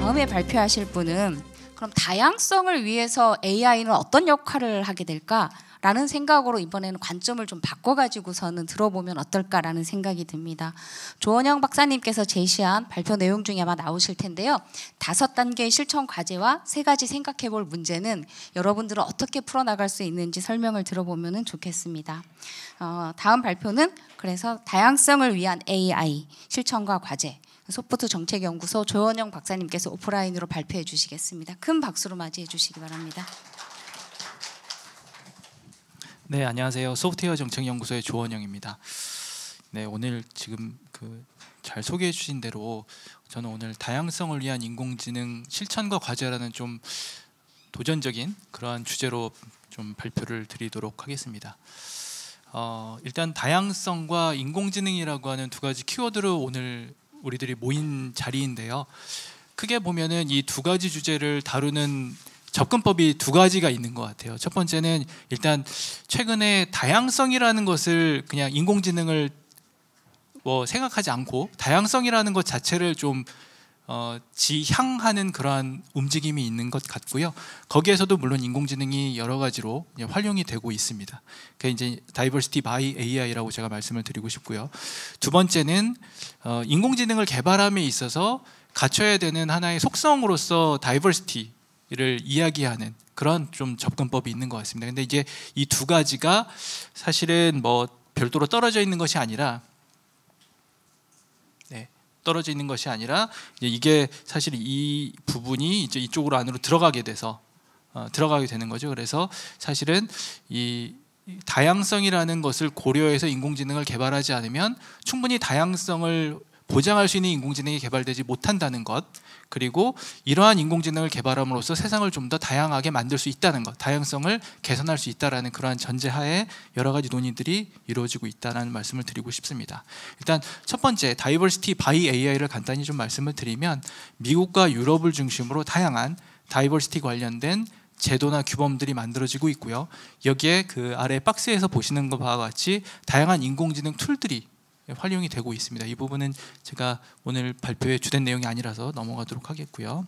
다음에 발표하실 분은 그럼 다양성을 위해서 AI는 어떤 역할을 하게 될까? 라는 생각으로 이번에는 관점을 좀 바꿔가지고서는 들어보면 어떨까라는 생각이 듭니다. 조원영 박사님께서 제시한 발표 내용 중에 아마 나오실 텐데요. 5단계의 실천 과제와 3가지 생각해볼 문제는 여러분들은 어떻게 풀어나갈 수 있는지 설명을 들어보면 좋겠습니다. 다음 발표는 그래서 다양성을 위한 AI 실천과 과제, 소프트 정책연구소 조원영 박사님께서 오프라인으로 발표해 주시겠습니다. 큰 박수로 맞이해 주시기 바랍니다. 네, 안녕하세요. 소프트웨어 정책연구소의 조원영입니다. 네, 오늘 지금 잘 소개해 주신 대로 저는 오늘 다양성을 위한 인공지능 실천과 과제라는 좀 도전적인 그러한 주제로 좀 발표를 드리도록 하겠습니다. 일단 다양성과 인공지능이라고 하는 2가지 키워드로 오늘 우리들이 모인 자리인데요. 크게 보면은 이 2가지 주제를 다루는 접근법이 2가지가 있는 것 같아요. 첫 번째는 일단 최근에 다양성이라는 것을 그냥 인공지능을 생각하지 않고 다양성이라는 것 자체를 좀 지향하는 그러한 움직임이 있는 것 같고요. 거기에서도 물론 인공지능이 여러 가지로 활용이 되고 있습니다. 그게 이제 Diversity by AI라고 제가 말씀을 드리고 싶고요. 2번째는 인공지능을 개발함에 있어서 갖춰야 되는 하나의 속성으로서 Diversity를 이야기하는 그런 좀 접근법이 있는 것 같습니다. 근데 이제 이 2가지가 사실은 별도로 떨어져 있는 것이 아니라 이게 사실 이 부분이 이제 이쪽으로 안으로 들어가게 되는 거죠. 그래서 사실은 이 다양성이라는 것을 고려해서 인공지능을 개발하지 않으면 충분히 다양성을 보장할 수 있는 인공지능이 개발되지 못한다는 것, 그리고 이러한 인공지능을 개발함으로써 세상을 좀 더 다양하게 만들 수 있다는 것, 다양성을 개선할 수 있다는 그러한 전제하에 여러 가지 논의들이 이루어지고 있다는 말씀을 드리고 싶습니다. 일단 첫 번째, Diversity by AI를 간단히 좀 말씀을 드리면 미국과 유럽을 중심으로 다양한 다이버시티 관련된 제도나 규범들이 만들어지고 있고요. 여기에 그 아래 박스에서 보시는 것과 같이 다양한 인공지능 툴들이 활용이 되고 있습니다. 이 부분은 제가 오늘 발표의 주된 내용이 아니라서 넘어가도록 하겠고요.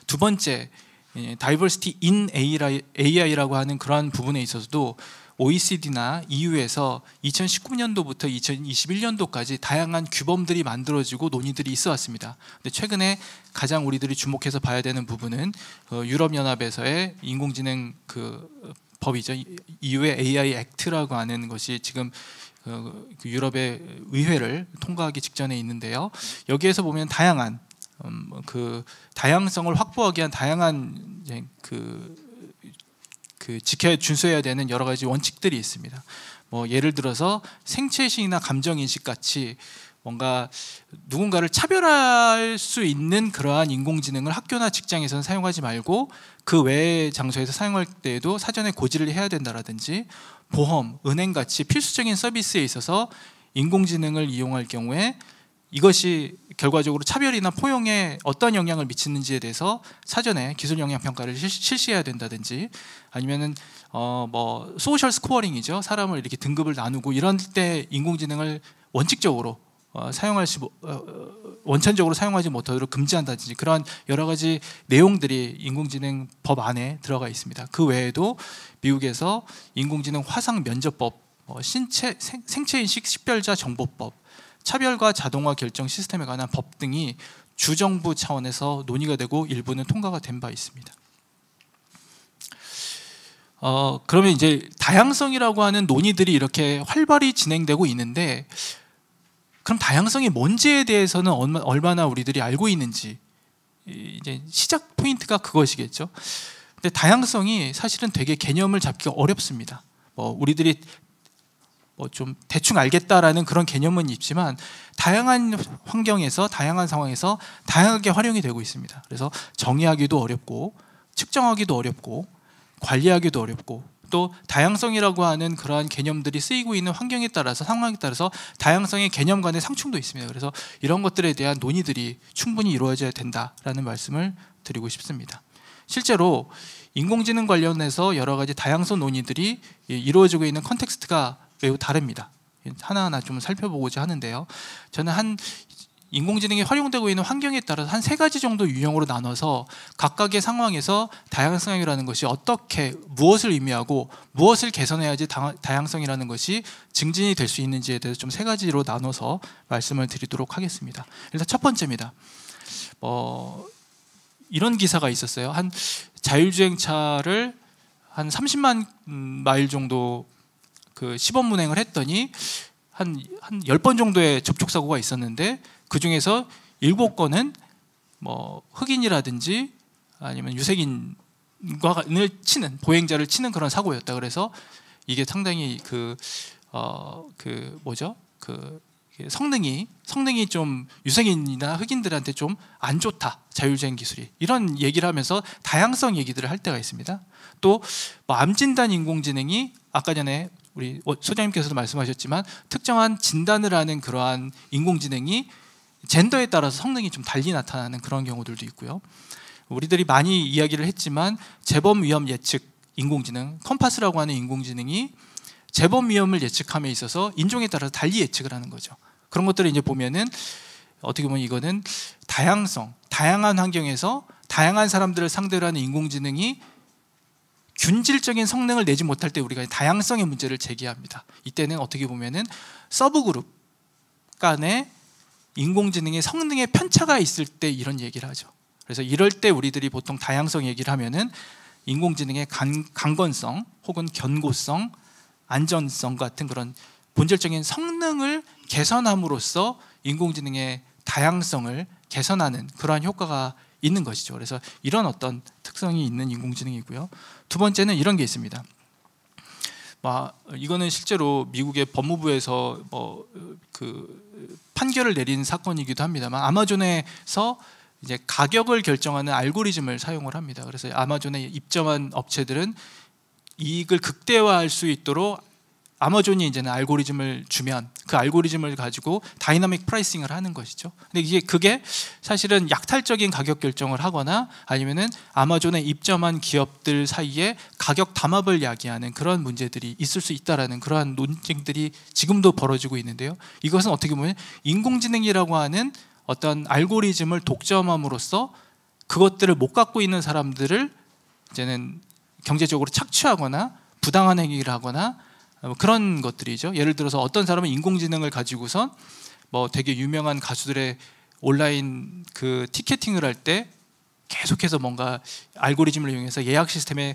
2번째, Diversity in AI라고 하는 그러한 부분에 있어서도 OECD나 EU에서 2019년도부터 2021년도까지 다양한 규범들이 만들어지고 논의들이 있어 왔습니다. 근데 최근에 가장 우리들이 주목해서 봐야 되는 부분은 유럽연합에서의 인공지능 법이죠. EU의 AI 액트라고 하는 것이 지금 유럽의 의회를 통과하기 직전에 있는데요. 여기에서 보면 다양한 다양성을 확보하기 위한 다양한 준수해야 되는 여러 가지 원칙들이 있습니다. 예를 들어서 생체식이나 감정인식 같이 뭔가 누군가를 차별할 수 있는 그러한 인공지능을 학교나 직장에서는 사용하지 말고 그 외의 장소에서 사용할 때에도 사전에 고지를 해야 된다라든지, 보험, 은행 같이 필수적인 서비스에 있어서 인공지능을 이용할 경우에 이것이 결과적으로 차별이나 포용에 어떤 영향을 미치는지에 대해서 사전에 기술 영향 평가를 실시해야 된다든지, 아니면은 소셜 스코어링이죠. 사람을 이렇게 등급을 나누고 이런 때 인공지능을 원칙적으로 원천적으로 사용하지 못하도록 금지한다든지, 그런 여러 가지 내용들이 인공지능 법 안에 들어가 있습니다. 그 외에도 미국에서 인공지능 화상 면접법, 생체인식 식별자 정보법, 차별과 자동화 결정 시스템에 관한 법 등이 주정부 차원에서 논의가 되고 일부는 통과가 된 바 있습니다. 그러면 이제 다양성이라고 하는 논의들이 이렇게 활발히 진행되고 있는데, 그럼 다양성이 뭔지에 대해서는 얼마나 우리들이 알고 있는지, 이제 시작 포인트가 그것이겠죠. 근데 다양성이 사실은 되게 개념을 잡기가 어렵습니다. 우리들이 좀 대충 알겠다라는 그런 개념은 있지만 다양한 환경에서, 다양한 상황에서 다양하게 활용이 되고 있습니다. 그래서 정의하기도 어렵고, 측정하기도 어렵고, 관리하기도 어렵고, 또 다양성이라고 하는 그러한 개념들이 쓰이고 있는 환경에 따라서, 상황에 따라서 다양성의 개념 간의 상충도 있습니다. 그래서 이런 것들에 대한 논의들이 충분히 이루어져야 된다라는 말씀을 드리고 싶습니다. 실제로 인공지능 관련해서 여러 가지 다양성 논의들이 이루어지고 있는 컨텍스트가 매우 다릅니다. 하나하나 좀 살펴보고자 하는데요. 저는 한 인공지능이 활용되고 있는 환경에 따라서 한 3가지 정도 유형으로 나눠서 각각의 상황에서 다양성이라는 것이 어떻게 무엇을 의미하고 무엇을 개선해야지 다양성이라는 것이 증진이 될 수 있는지에 대해서 좀 3가지로 나눠서 말씀을 드리도록 하겠습니다. 일단 첫 번째입니다. 이런 기사가 있었어요. 한 자율주행차를 한 30만 마일 정도 그 시범 운행을 했더니 한 10번 정도의 접촉 사고가 있었는데 그 중에서 7건은 뭐 흑인이라든지 아니면 유색인을 치는 보행자를 치는 그런 사고였다. 그래서 이게 상당히 성능이 좀 유색인이나 흑인들한테 좀 안 좋다, 자율주행 기술이, 이런 얘기를 하면서 다양성 얘기들을 할 때가 있습니다. 또 암 진단 인공지능이 아까 전에 우리 소장님께서도 말씀하셨지만 특정한 진단을 하는 그러한 인공지능이 젠더에 따라서 성능이 좀 달리 나타나는 그런 경우들도 있고요. 우리들이 많이 이야기를 했지만 재범 위험 예측 인공지능, 컴파스라고 하는 인공지능이 재범 위험을 예측함에 있어서 인종에 따라서 달리 예측을 하는 거죠. 그런 것들을 이제 보면은 어떻게 보면 이거는 다양한 환경에서 다양한 사람들을 상대로 하는 인공지능이 균질적인 성능을 내지 못할 때 우리가 다양성의 문제를 제기합니다. 이때는 어떻게 보면은 서브그룹 간의 인공지능의 성능의 편차가 있을 때 이런 얘기를 하죠. 그래서 이럴 때 우리들이 보통 다양성 얘기를 하면은 인공지능의 강건성 혹은 견고성, 안전성 같은 그런 본질적인 성능을 개선함으로써 인공지능의 다양성을 개선하는 그러한 효과가 있는 것이죠. 그래서 이런 어떤 특성이 있는 인공지능이고요. 두 번째는 이런 게 있습니다. 이거는 실제로 미국의 법무부에서 판결을 내린 사건이기도 합니다만, 아마존에서 이제 가격을 결정하는 알고리즘을 사용을 합니다. 그래서 아마존에 입점한 업체들은 이익을 극대화할 수 있도록 아마존이 이제는 알고리즘을 주면 그 알고리즘을 가지고 다이나믹 프라이싱을 하는 것이죠. 근데 그게 사실은 약탈적인 가격 결정을 하거나 아니면은 아마존에 입점한 기업들 사이에 가격 담합을 야기하는 그런 문제들이 있을 수 있다라는 그러한 논쟁들이 지금도 벌어지고 있는데요. 이것은 어떻게 보면 인공지능이라고 하는 어떤 알고리즘을 독점함으로써 그것들을 못 갖고 있는 사람들을 이제는 경제적으로 착취하거나 부당한 행위를 하거나 그런 것들이죠. 예를 들어서 어떤 사람은 인공지능을 가지고선 되게 유명한 가수들의 온라인 그 티켓팅을 할 때 계속해서 뭔가 알고리즘을 이용해서 예약 시스템에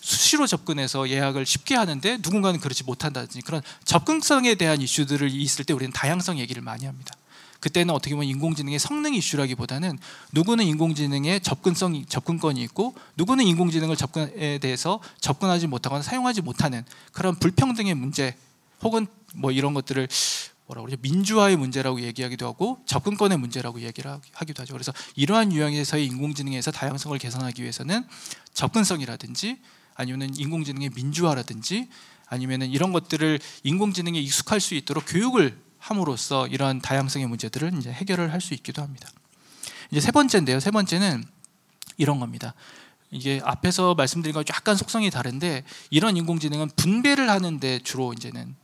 수시로 접근해서 예약을 쉽게 하는데 누군가는 그렇지 못한다든지 그런 접근성에 대한 이슈들을 있을 때 우리는 다양성 얘기를 많이 합니다. 그때는 어떻게 보면 인공지능의 성능 이슈라기보다는 누구는 인공지능의 접근권이 있고 누구는 인공지능을 접근에 대해서 접근하지 못하거나 사용하지 못하는 그런 불평등의 문제, 혹은 이런 것들을 뭐라고 그러죠? 민주화의 문제라고 얘기하기도 하고 접근권의 문제라고 얘기를 하기도 하죠. 그래서 이러한 유형에서의 인공지능에서 다양성을 개선하기 위해서는 접근성이라든지 아니면 인공지능의 민주화라든지 아니면 이런 것들을 인공지능에 익숙할 수 있도록 교육을 함으로써 이러한 다양성의 문제들을 이제 해결을 할 수 있기도 합니다. 이제 세 번째인데요. 세 번째는 이런 겁니다. 이게 앞에서 말씀드린 것과 약간 속성이 다른데 이런 인공지능은 분배를 하는데 주로 이제는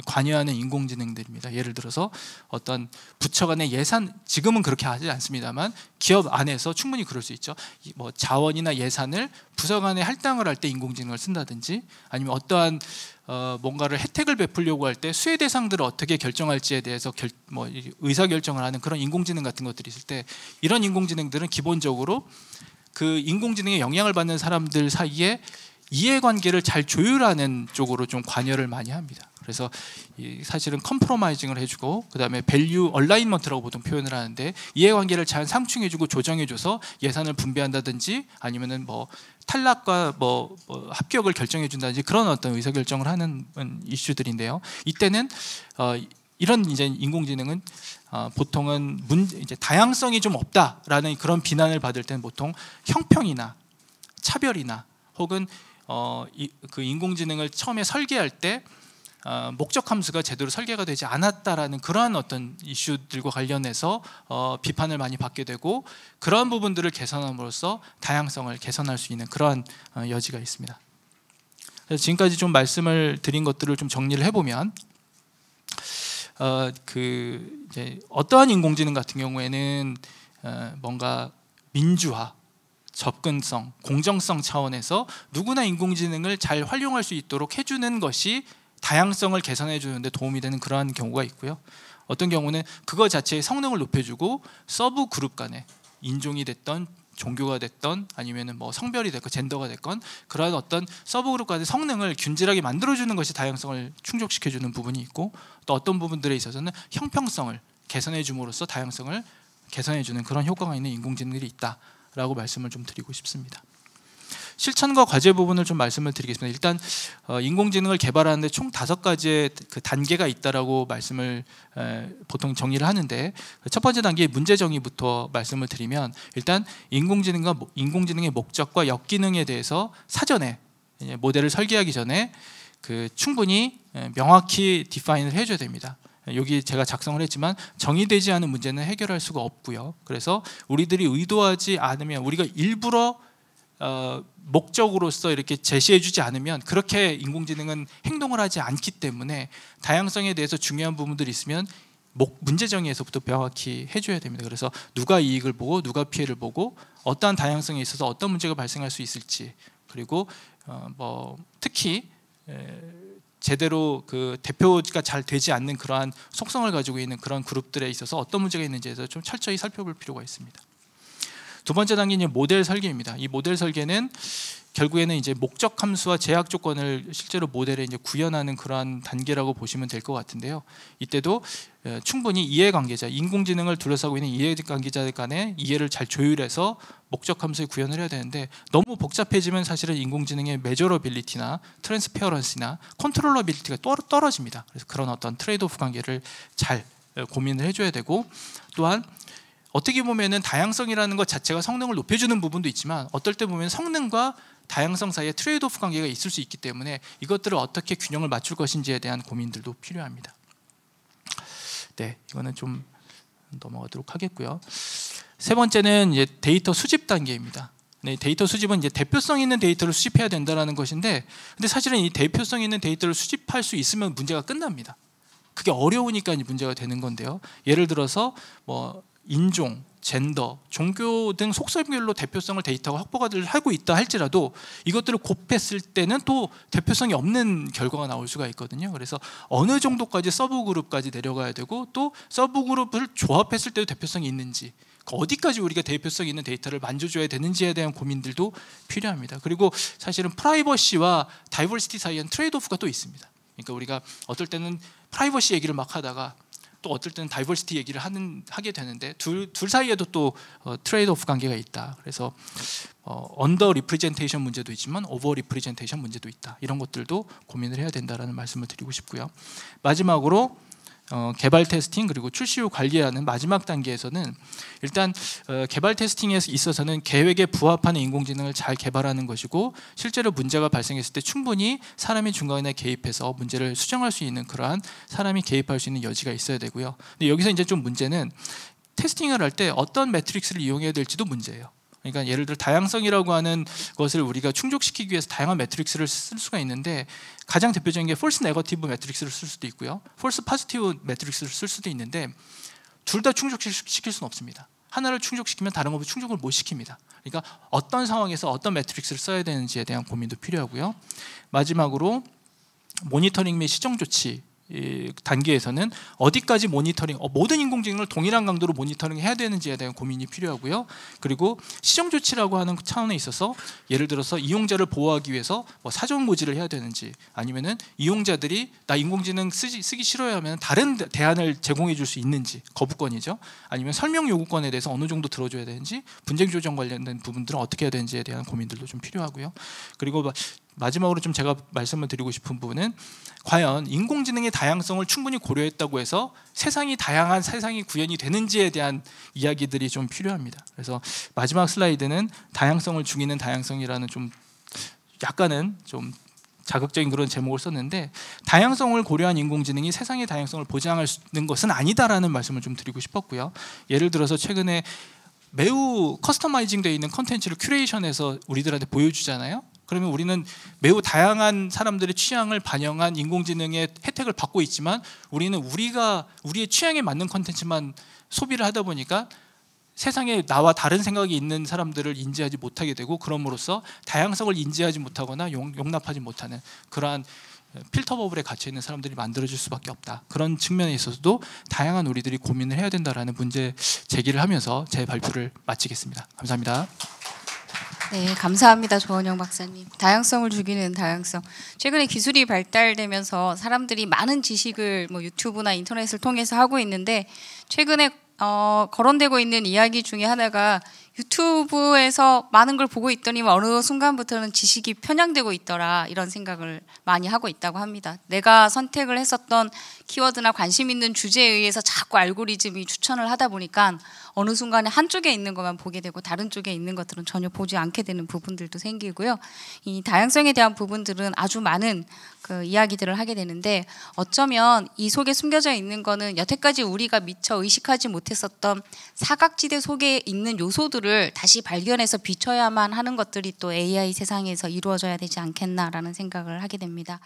관여하는 인공지능들입니다. 예를 들어서 어떤 부처 간의 예산, 지금은 그렇게 하지 않습니다만 기업 안에서 충분히 그럴 수 있죠. 자원이나 예산을 부서 간에 할당을 할 때 인공지능을 쓴다든지 아니면 어떠한 뭔가를 혜택을 베풀려고 할 때 수혜 대상들을 어떻게 결정할지에 대해서 의사결정을 하는 그런 인공지능 같은 것들이 있을 때 이런 인공지능들은 기본적으로 그 인공지능에 영향을 받는 사람들 사이에 이해관계를 잘 조율하는 쪽으로 좀 관여를 많이 합니다. 그래서 사실은 컴프로마이징을 해주고 그다음에 밸류 얼라인먼트라고 보통 표현을 하는데 이해관계를 잘 상충해주고 조정해줘서 예산을 분배한다든지 아니면은 탈락과 합격을 결정해준다든지 그런 어떤 의사결정을 하는 이슈들인데요. 이때는 이런 이제 인공지능은 보통은 이제 다양성이 좀 없다라는 그런 비난을 받을 때는 보통 형평이나 차별이나 혹은 그 인공지능을 처음에 설계할 때 목적 함수가 제대로 설계가 되지 않았다라는 그러한 어떤 이슈들과 관련해서 비판을 많이 받게 되고 그러한 부분들을 개선함으로써 다양성을 개선할 수 있는 그러한 여지가 있습니다. 그래서 지금까지 좀 말씀을 드린 것들을 좀 정리를 해보면 이제 어떠한 인공지능 같은 경우에는 뭔가 민주화, 접근성, 공정성 차원에서 누구나 인공지능을 잘 활용할 수 있도록 해주는 것이 다양성을 개선해 주는데 도움이 되는 그러한 경우가 있고요. 어떤 경우는 그거 자체의 성능을 높여주고 서브 그룹 간에 인종이 됐던 종교가 됐던 아니면은 뭐 성별이 됐건 젠더가 됐건 그러한 어떤 서브 그룹 간의 성능을 균질하게 만들어주는 것이 다양성을 충족시켜주는 부분이 있고, 또 어떤 부분들에 있어서는 형평성을 개선해 줌으로써 다양성을 개선해 주는 그런 효과가 있는 인공지능들이 있다라고 말씀을 좀 드리고 싶습니다. 실천과 과제 부분을 좀 말씀을 드리겠습니다. 일단 인공지능을 개발하는데 총 5가지의 그 단계가 있다라고 말씀을 보통 정리를 하는데, 첫 번째 단계 문제 정의부터 말씀을 드리면, 일단 인공지능의 목적과 역기능에 대해서 사전에 모델을 설계하기 전에 충분히 명확히 디파인을 해줘야 됩니다. 여기 제가 작성을 했지만 정의되지 않은 문제는 해결할 수가 없고요. 그래서 우리들이 의도하지 않으면, 우리가 일부러 목적으로서 이렇게 제시해주지 않으면 그렇게 인공지능은 행동을 하지 않기 때문에 다양성에 대해서 중요한 부분들이 있으면 문제 정의에서부터 명확히 해줘야 됩니다. 그래서 누가 이익을 보고 누가 피해를 보고 어떠한 다양성에 있어서 어떤 문제가 발생할 수 있을지, 그리고 특히 제대로 그 대표가 잘 되지 않는 그러한 속성을 가지고 있는 그런 그룹들에 있어서 어떤 문제가 있는지에 대해서 좀 철저히 살펴볼 필요가 있습니다. 두 번째 단계는 모델 설계입니다. 이 모델 설계는 결국에는 이제 목적 함수와 제약 조건을 실제로 모델에 이제 구현하는 그러한 단계라고 보시면 될 것 같은데요. 이때도 충분히 이해관계자, 인공지능을 둘러싸고 있는 이해관계자들 간의 이해를 잘 조율해서 목적 함수에 구현을 해야 되는데, 너무 복잡해지면 사실은 인공지능의 메저러빌리티나 트랜스페어런시나 컨트롤러빌리티가 떨어집니다. 그래서 그런 어떤 트레이드오프 관계를 잘 고민을 해줘야 되고, 또한 어떻게 보면은 다양성이라는 것 자체가 성능을 높여주는 부분도 있지만 어떨 때 보면 성능과 다양성 사이에 트레이드오프 관계가 있을 수 있기 때문에 이것들을 어떻게 균형을 맞출 것인지에 대한 고민들도 필요합니다. 네, 이거는 좀 넘어가도록 하겠고요. 세 번째는 이제 데이터 수집 단계입니다. 네, 데이터 수집은 이제 대표성 있는 데이터를 수집해야 된다는 것인데, 근데 사실은 이 대표성 있는 데이터를 수집할 수 있으면 문제가 끝납니다. 그게 어려우니까 문제가 되는 건데요. 예를 들어서 인종, 젠더, 종교 등 속성별로 대표성을 데이터가 확보가 하고 있다 할지라도 이것들을 곱했을 때는 또 대표성이 없는 결과가 나올 수가 있거든요. 그래서 어느 정도까지 서브그룹까지 내려가야 되고, 또 서브그룹을 조합했을 때도 대표성이 있는지, 어디까지 우리가 대표성 있는 데이터를 만져줘야 되는지에 대한 고민들도 필요합니다. 그리고 사실은 프라이버시와 다이버시티 사이에는 트레이드오프가 또 있습니다. 그러니까 우리가 어떨 때는 프라이버시 얘기를 막 하다가 또 어떨 때는 다이버시티 얘기를 하게 되는데 둘 사이에도 또 트레이드오프 관계가 있다. 그래서 언더 리프레젠테이션 문제도 있지만 오버 리프레젠테이션 문제도 있다. 이런 것들도 고민을 해야 된다라는 말씀을 드리고 싶고요. 마지막으로 개발 테스팅 그리고 출시 후 관리하는 마지막 단계에서는 일단 개발 테스팅에 있어서는 계획에 부합하는 인공지능을 잘 개발하는 것이고, 실제로 문제가 발생했을 때 충분히 사람이 중간에 개입해서 문제를 수정할 수 있는 그러한 사람이 개입할 수 있는 여지가 있어야 되고요. 근데 여기서 이제 좀 문제는 테스팅을 할 때 어떤 매트릭스를 이용해야 될지도 문제예요. 그러니까 예를 들어 다양성이라고 하는 것을 우리가 충족시키기 위해서 다양한 매트릭스를 쓸 수가 있는데, 가장 대표적인 게 폴스 네거티브 매트릭스를 쓸 수도 있고요, 폴스 포지티브 매트릭스를 쓸 수도 있는데 둘 다 충족시킬 수는 없습니다. 하나를 충족시키면 다른 것을 충족을 못 시킵니다. 그러니까 어떤 상황에서 어떤 매트릭스를 써야 되는지에 대한 고민도 필요하고요. 마지막으로 모니터링 및 시정 조치 단계에서는 어디까지 모니터링, 모든 인공지능을 동일한 강도로 모니터링 해야 되는지에 대한 고민이 필요하고요. 그리고 시정 조치라고 하는 차원에 있어서 예를 들어서 이용자를 보호하기 위해서 사전 모집을 해야 되는지, 아니면은 이용자들이 나 인공지능 쓰기 싫어요 하면 다른 대안을 제공해 줄 수 있는지, 거부권이죠. 아니면 설명 요구권에 대해서 어느 정도 들어줘야 되는지, 분쟁 조정 관련된 부분들은 어떻게 해야 되는지에 대한 고민들도 좀 필요하고요. 그리고 마지막으로 좀 제가 말씀을 드리고 싶은 부분은, 과연 인공지능의 다양성을 충분히 고려했다고 해서 세상이 다양한 세상이 구현이 되는지에 대한 이야기들이 좀 필요합니다. 그래서 마지막 슬라이드는 다양성을 죽이는 다양성이라는 좀 약간은 좀 자극적인 그런 제목을 썼는데, 다양성을 고려한 인공지능이 세상의 다양성을 보장하는 것은 아니다라는 말씀을 좀 드리고 싶었고요. 예를 들어서 최근에 매우 커스터마이징 되어 있는 컨텐츠를 큐레이션해서 우리들한테 보여주잖아요. 그러면 우리는 매우 다양한 사람들의 취향을 반영한 인공지능의 혜택을 받고 있지만 우리는 우리의 취향에 맞는 콘텐츠만 소비를 하다 보니까 세상에 나와 다른 생각이 있는 사람들을 인지하지 못하게 되고 그럼으로써 다양성을 인지하지 못하거나 용납하지 못하는 그러한 필터 버블에 갇혀 있는 사람들이 만들어질 수밖에 없다. 그런 측면에 있어서도 다양한 우리들이 고민을 해야 된다라는 문제 제기를 하면서 제 발표를 마치겠습니다. 감사합니다. 네, 감사합니다. 조원영 박사님. 다양성을 죽이는 다양성. 최근에 기술이 발달되면서 사람들이 많은 지식을 뭐 유튜브나 인터넷을 통해서 하고 있는데 최근에 거론되고 있는 이야기 중에 하나가 유튜브에서 많은 걸 보고 있더니 어느 순간부터는 지식이 편향되고 있더라 이런 생각을 많이 하고 있다고 합니다. 내가 선택을 했었던 키워드나 관심 있는 주제에 의해서 자꾸 알고리즘이 추천을 하다 보니까 어느 순간에 한쪽에 있는 것만 보게 되고 다른 쪽에 있는 것들은 전혀 보지 않게 되는 부분들도 생기고요. 이 다양성에 대한 부분들은 아주 많은 그 이야기들을 하게 되는데 어쩌면 이 속에 숨겨져 있는 거는 여태까지 우리가 미처 의식하지 못했었던 사각지대 속에 있는 요소들을 다시 발견해서 비춰야만 하는 것들이 또 AI 세상에서 이루어져야 되지 않겠나라는 생각을 하게 됩니다.